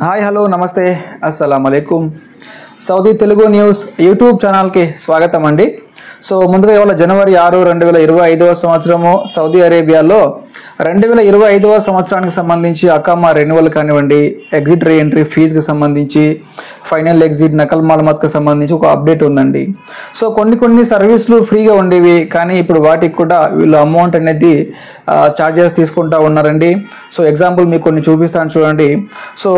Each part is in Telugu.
హాయ్ హలో నమస్తే అస్సలాము అలైకుం సౌదీ తెలుగు న్యూస్ యూట్యూబ్ ఛానల్కి స్వాగతం అండి. సో ముందుగా ఇవాళ జనవరి 6, 2025 సంవత్సరము సౌదీ అరేబియాలో 2025 సంవత్సరానికి సంబంధించి అకామా రెన్యువల్ కానివ్వండి, ఎగ్జిట్ రీ ఎంట్రీ ఫీజుకి సంబంధించి, ఫైనల్ ఎగ్జిట్ నకల్ మాలూమాత్కి సంబంధించి ఒక అప్డేట్ ఉందండి. సో కొన్ని సర్వీసులు ఫ్రీగా ఉండేవి, కానీ ఇప్పుడు వాటికి కూడా వీళ్ళు అమౌంట్ అనేది చార్జెస్ తీసుకుంటా ఉన్నారండి. సో ఎగ్జాంపుల్ మీకు కొన్ని చూపిస్తాను చూడండి. సో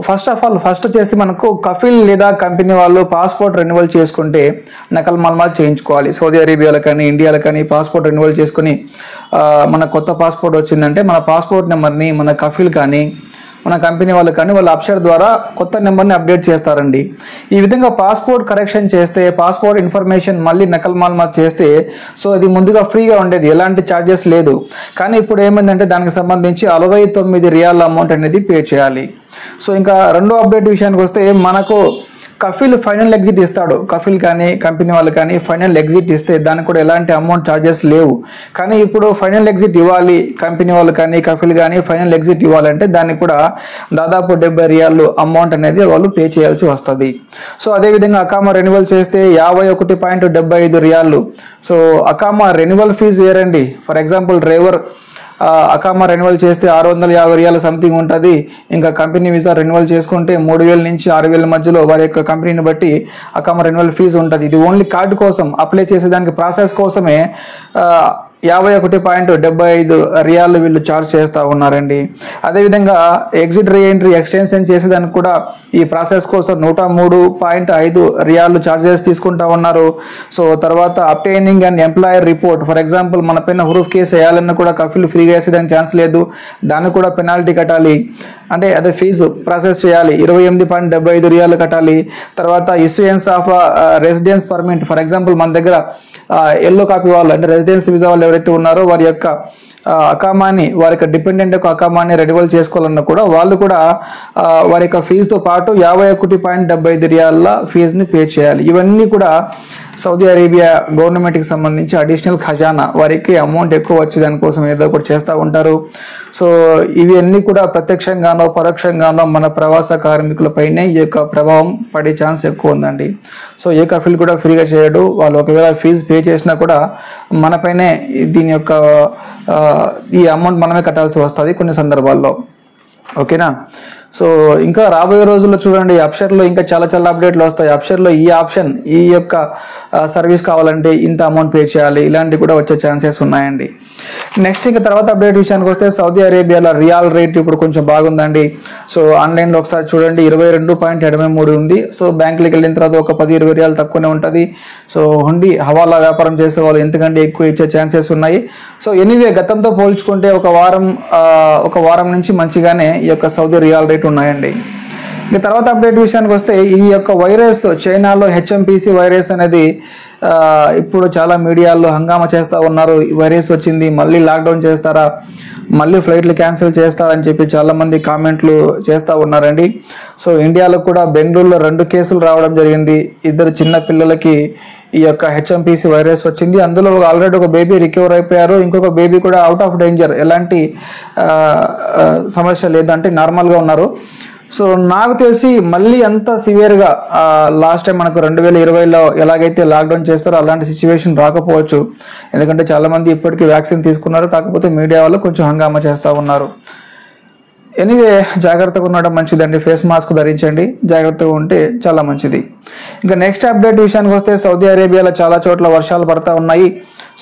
ఫస్ట్ వచ్చేసి మనకు కఫిల్ లేదా కంపెనీ వాళ్ళు పాస్పోర్ట్ రెన్యువల్ చేసుకుంటే నకల్ మాలూమాత్ చేయించుకోవాలి. సౌదీ అరేబియాలో కానీ ఇండియాలో కానీ పాస్పోర్ట్ రెన్యువల్ చేసుకుని మన కొత్త పాస్పోర్ట్ వచ్చిందంటే మన పాస్పోర్ట్ నెంబర్ని మన కఫిల్ కానీ మన కంపెనీ వాళ్ళు కానీ వాళ్ళ అప్షర్ ద్వారా కొత్త నెంబర్ని అప్డేట్ చేస్తారండి. ఈ విధంగా పాస్పోర్ట్ కరెక్షన్ చేస్తే, పాస్పోర్ట్ ఇన్ఫర్మేషన్ మళ్ళీ నకల్ మాలూమాత్ చేస్తే, సో ఇది ముందుగా ఫ్రీగా ఉండేది, ఎలాంటి ఛార్జెస్ లేదు. కానీ ఇప్పుడు ఏమైందంటే దానికి సంబంధించి 69 రియాల్ అమౌంట్ అనేది పే చేయాలి. సో ఇంకా రెండో అప్డేట్ విషయానికి వస్తే మనకు కఫిల్ ఫైనల్ ఎగ్జిట్ ఇస్తాడు. కఫిల్ కానీ కంపెనీ వాళ్ళు కానీ ఫైనల్ ఎగ్జిట్ ఇస్తే దానికి కూడా ఎలాంటి అమౌంట్ ఛార్జెస్ లేవు. కానీ ఇప్పుడు ఫైనల్ ఎగ్జిట్ ఇవ్వాలి, కంపెనీ వాళ్ళు కానీ కఫిల్ కానీ ఫైనల్ ఎగ్జిట్ ఇవ్వాలంటే దానికి కూడా దాదాపు 70 రియాలు అమౌంట్ అనేది వాళ్ళు పే చేయాల్సి వస్తుంది. సో అదేవిధంగా అకామా రెన్యువల్ చేస్తే 51.75 రియాలు. సో అకామా రెన్యువల్ ఫీజు వేరండి. ఫర్ ఎగ్జాంపుల్ డ్రైవర్ అకామా రెన్యువల్ చేస్తే 650 రియాలు సంథింగ్ ఉంటుంది. ఇంకా కంపెనీ వీసా రెన్యువల్ చేసుకుంటే 3000 నుంచి 6000 మధ్యలో వారి యొక్క కంపెనీని బట్టి అకామా రెన్యువల్ ఫీజు ఉంటుంది. ఇది ఓన్లీ కార్డు కోసం అప్లై చేసేదానికి ప్రాసెస్ కోసమే 51.75 రియాలు వీళ్ళు ఛార్జ్ చేస్తూ ఉన్నారండి. అదేవిధంగా ఎగ్జిట్ రీ ఎంట్రీ ఎక్స్టెన్షన్ చేసేదానికి కూడా ఈ ప్రాసెస్ కోసం 103.5 రియాలు ఛార్జెస్ తీసుకుంటా ఉన్నారు. సో తర్వాత obtaining and employer report, for example మన పైన హురూఫ్ కేసు వేయాలన్నా కూడా కఫిల్ ఫ్రీగా వేసేదానికి ఛాన్స్ లేదు, దానికి కూడా పెనాల్టీ కట్టాలి. అంటే అదే ఫీజు ప్రాసెస్ చేయాలి, 28.75 రియాలు కట్టాలి. తర్వాత issuance of residence permit, for example మన దగ్గర ఎల్లో కాపీ వాళ్ళు అంటే రెసిడెన్స్ వీసా వాళ్ళు ఎవరైతే ఉన్నారో వారి యొక్క అకామాని, వారి యొక్క డిపెండెంట్ యొక్క అకామాని రెన్యువల్ చేసుకోవాలన్నా కూడా వాళ్ళు కూడా వారి యొక్క ఫీజుతో పాటు 51.75 రియాల ఫీజుని పే చేయాలి. ఇవన్నీ కూడా సౌదీ అరేబియా గవర్నమెంట్కి సంబంధించి అడిషనల్ ఖజానా, వారికి అమౌంట్ ఎక్కువ వచ్చే దానికోసం ఏదో ఒకటి చేస్తూ ఉంటారు. సో ఇవి అన్నీ కూడా ప్రత్యక్షంగానో పరోక్షంగానో మన ప్రవాస కార్మికులపైనే ఈ యొక్క ప్రభావం పడే ఛాన్స్ ఎక్కువ ఉందండి. సో ఏ కఫిల్ కూడా ఫ్రీగా చేయడు. వాళ్ళు ఒకవేళ ఫీజు పే చేసినా కూడా మనపైనే దీని యొక్క ఈ అమౌంట్ మనమే కట్టాల్సి వస్తుంది కొన్ని సందర్భాల్లో. ఓకేనా? సో ఇంకా రాబోయే రోజుల్లో చూడండి, అప్షర్లో ఇంకా చాలా అప్డేట్లు వస్తాయి. అప్షర్లో ఈ ఆప్షన్, ఈ యొక్క సర్వీస్ కావాలంటే ఇంత అమౌంట్ పే చేయాలి, ఇలాంటివి కూడా వచ్చే ఛాన్సెస్ ఉన్నాయండి. నెక్స్ట్ ఇంకా తర్వాత అప్డేట్ విషయానికి వస్తే సౌదీ అరేబియాలో రియాల్ రేట్ ఇప్పుడు కొంచెం బాగుందండి. సో ఆన్లైన్లో ఒకసారి చూడండి, 22.83 ఉంది. సో బ్యాంకులకు వెళ్ళిన తర్వాత ఒక 10-20 రియాలు తక్కువనే ఉంటుంది. సో హుండీ హవాలా వ్యాపారం చేసే వాళ్ళు ఎంతకంటే ఎక్కువ ఇచ్చే ఛాన్సెస్ ఉన్నాయి. సో ఎనీవే గతంతో పోల్చుకుంటే ఒక వారం నుంచి మంచిగానే ఈ యొక్క సౌదీ రియాల్ రేట్ ఉన్నాయండి. ఇక తర్వాత అప్డేట్ విషయానికి వస్తే ఈ యొక్క వైరస్ చైనాలో HMPC వైరస్ అనేది ఇప్పుడు చాలా మీడియాల్లో హంగామా చేస్తూ ఉన్నారు. వైరస్ వచ్చింది, మళ్ళీ లాక్డౌన్ చేస్తారా, మళ్ళీ ఫ్లైట్లు క్యాన్సిల్ చేస్తారని చెప్పి చాలామంది కామెంట్లు చేస్తూ ఉన్నారండి. సో ఇండియాలో కూడా బెంగళూరులో 2 కేసులు రావడం జరిగింది. 2 చిన్న పిల్లలకి ఈ యొక్క HMPC వైరస్ వచ్చింది. అందులో ఆల్రెడీ ఒక బేబీ రికవర్ అయిపోయారు, ఇంకొక బేబీ కూడా అవుట్ ఆఫ్ డేంజర్, ఎలాంటి సమస్య లేదు, అంటే నార్మల్గా ఉన్నారు. సో నాకు తెలిసి మళ్ళీ అంత సివియర్గా లాస్ట్ టైం మనకు 2020లో ఎలాగైతే లాక్డౌన్ చేస్తారో అలాంటి సిచ్యువేషన్ రాకపోవచ్చు. ఎందుకంటే చాలామంది ఇప్పటికీ వ్యాక్సిన్ తీసుకున్నారు, కాకపోతే మీడియా వాళ్ళు కొంచెం హంగామా చేస్తూ ఉన్నారు. ఎనీవే జాగ్రత్తగా ఉండడం మంచిదండి. ఫేస్ మాస్క్ ధరించండి, జాగ్రత్తగా ఉంటే చాలా మంచిది. ఇంకా నెక్స్ట్ అప్డేట్ విషయానికి వస్తే సౌదీ అరేబియాలో చాలా చోట్ల వర్షాలు పడతా ఉన్నాయి.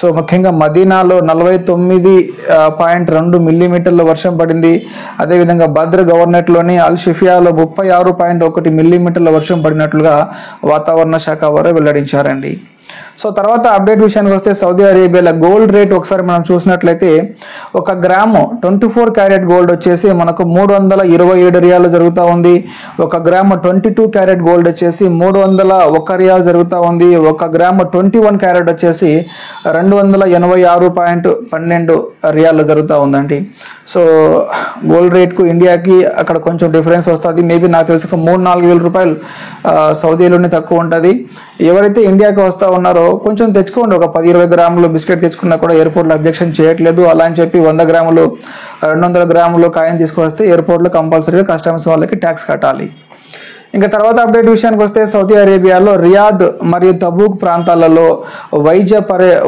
సో ముఖ్యంగా మదీనాలో 49.2 మిల్లీమీటర్ల వర్షం పడింది. అదేవిధంగా బద్ర్ గవర్నర్లోని అల్ షిఫియాలో 36.1 మిల్లీమీటర్ల వర్షం పడినట్లుగా వాతావరణ శాఖ వారు వెల్లడించారండి. సో తర్వాత అప్డేట్ విషయానికి వస్తే సౌదీ అరేబియాలో గోల్డ్ రేట్ ఒకసారి మనం చూసినట్లయితే 1 గ్రాము 24 క్యారెట్ గోల్డ్ వచ్చేసి మనకు 327 రియాలు జరుగుతూ ఉంది. 1 గ్రాము 22 క్యారెట్ గోల్డ్ వచ్చేసి 301 రియాలు జరుగుతూ ఉంది. 1 గ్రాము 21 క్యారెట్ వచ్చేసి 286.12 రియాలు జరుగుతూ ఉందండి. సో గోల్డ్ రేట్కు ఇండియాకి అక్కడ కొంచెం డిఫరెన్స్ వస్తుంది. మేబీ నాకు తెలిసి 3-4 వేల రూపాయలు సౌదీలోనే తక్కువ ఉంటుంది. ఎవరైతే ఇండియాకి వస్తూ ఉన్నారో కొంచెం తెచ్చుకోండి, ఒక 10-20 గ్రాములు బిస్కెట్ తెచ్చుకున్నా కూడా ఎయిర్పోర్ట్లో అబ్జెక్షన్ చేయట్లేదు. అలా అని చెప్పి 100 గ్రాములు 200 గ్రాములు కాయిన్ తీసుకొస్తే ఎయిర్పోర్ట్లో కంపల్సరీగా కస్టమర్స్ వాళ్ళకి ట్యాక్స్ కట్టాలి. ఇంకా తర్వాత అప్డేట్ విషయానికి వస్తే సౌదీ అరేబియాలో రియాద్ మరియు తబూక్ ప్రాంతాలలో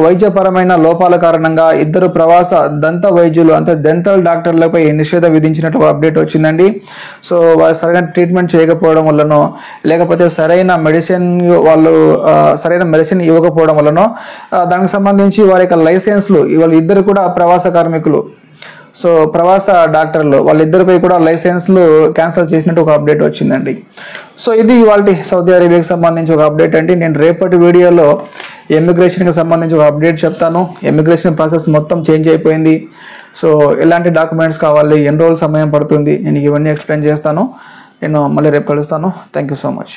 వైద్యపరమైన లోపాల కారణంగా 2 ప్రవాస దంత వైద్యులు అంటే డెంటల్ డాక్టర్లపై నిషేధం విధించినట్టు అప్డేట్ వచ్చిందండి. సో వాళ్ళు సరైన ట్రీట్మెంట్ చేయకపోవడం వల్లనో లేకపోతే సరైన మెడిసిన్ ఇవ్వకపోవడం వల్లనో దానికి సంబంధించి వారి యొక్క లైసెన్స్లు వాళ్ళు 2 కూడా ప్రవాస కార్మికులు, సో ప్రవాస డాక్టర్లు వాళ్ళిద్దరిపై కూడా లైసెన్స్లు క్యాన్సిల్ చేసినట్టు ఒక అప్డేట్ వచ్చిందండి. సో ఇది ఇవాళ సౌదీ అరేబియాకి సంబంధించి ఒక అప్డేట్ అండి. నేను రేపటి వీడియోలో ఇమిగ్రేషన్కి సంబంధించి ఒక అప్డేట్ చెప్తాను. ఇమిగ్రేషన్ ప్రాసెస్ మొత్తం చేంజ్ అయిపోయింది. సో ఎలాంటి డాక్యుమెంట్స్ కావాలి, ఎన్ని రోజులు సమయం పడుతుంది, నేను ఇవన్నీ ఎక్స్ప్లెయిన్ చేస్తాను. నేను మళ్ళీ రేపు కలుస్తాను. Thank you so much.